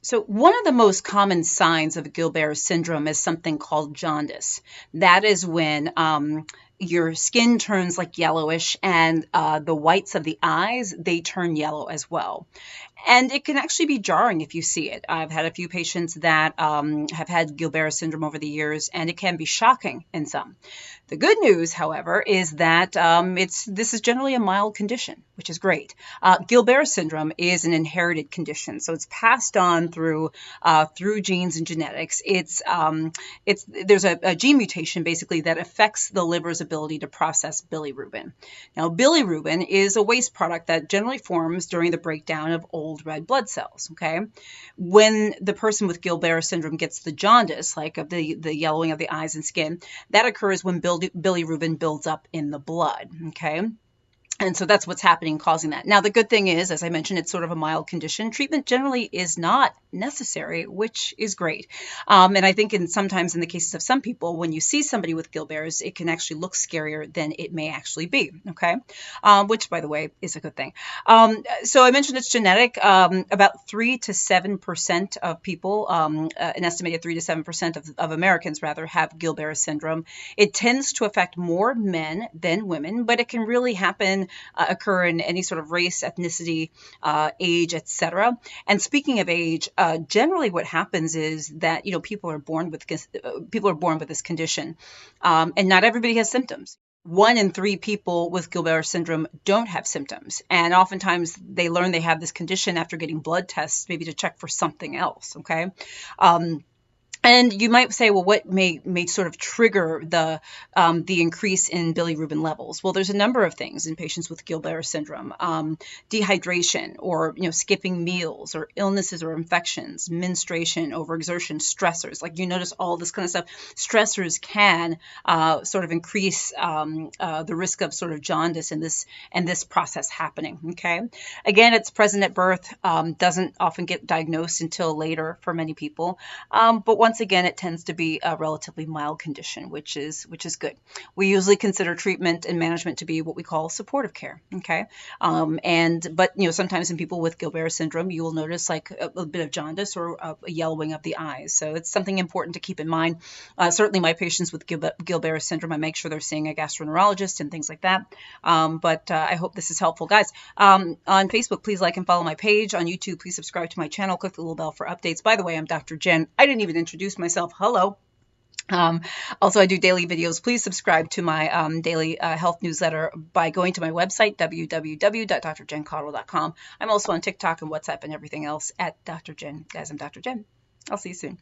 So one of the most common signs of Gilbert syndrome is something called jaundice. That is when your skin turns like yellowish and the whites of the eyes, they turn yellow as well. And it can actually be jarring if you see it. I've had a few patients that have had Gilbert syndrome over the years, and it can be shocking in some. The good news, however, is that this is generally a mild condition, which is great. Gilbert syndrome is an inherited condition, so it's passed on through genes and genetics. There's a gene mutation basically that affects the liver's ability to process bilirubin. Now, bilirubin is a waste product that generally forms during the breakdown of old red blood cells. Okay, when the person with Gilbert syndrome gets the jaundice, like of the yellowing of the eyes and skin, that occurs when bilirubin builds up in the blood. Okay. And so that's what's happening, causing that. Now, the good thing is, as I mentioned, it's sort of a mild condition. Treatment generally is not necessary, which is great. And I think sometimes in the cases of some people, when you see somebody with Gilbert's, it can actually look scarier than it may actually be, okay? Which, by the way, is a good thing. So I mentioned it's genetic. About 3 to 7% of people, an estimated 3 to 7% of Americans, rather, have Gilbert syndrome. It tends to affect more men than women, but it can really occur in any sort of race, ethnicity, age, etc. And speaking of age, generally what happens is that people are born with this condition, and not everybody has symptoms. 1 in 3 people with Gilbert syndrome don't have symptoms, and oftentimes they learn they have this condition after getting blood tests, maybe to check for something else. Okay. And you might say, well, what may sort of trigger the increase in bilirubin levels? Well, there's a number of things in patients with Gilbert syndrome: dehydration, or skipping meals, or illnesses or infections, menstruation, overexertion, stressors. Like, you notice all this kind of stuff. Stressors can sort of increase the risk of sort of jaundice and this process happening. Okay, again, it's present at birth, doesn't often get diagnosed until later for many people, but once again, it tends to be a relatively mild condition, which is good. We usually consider treatment and management to be what we call supportive care. Okay, but sometimes in people with Gilbert syndrome, you will notice like a bit of jaundice or a yellowing of the eyes. So it's something important to keep in mind. Certainly, my patients with Gilbert syndrome, I make sure they're seeing a gastroenterologist and things like that. But I hope this is helpful, guys. On Facebook, please like and follow my page. On YouTube, please subscribe to my channel. Click the little bell for updates. By the way, I'm Dr. Jen. I didn't even introduce myself. Hello. Also, I do daily videos. Please subscribe to my daily health newsletter by going to my website, www.drjencaudle.com. I'm also on TikTok and WhatsApp and everything else at Dr. Jen. Guys, I'm Dr. Jen. I'll see you soon.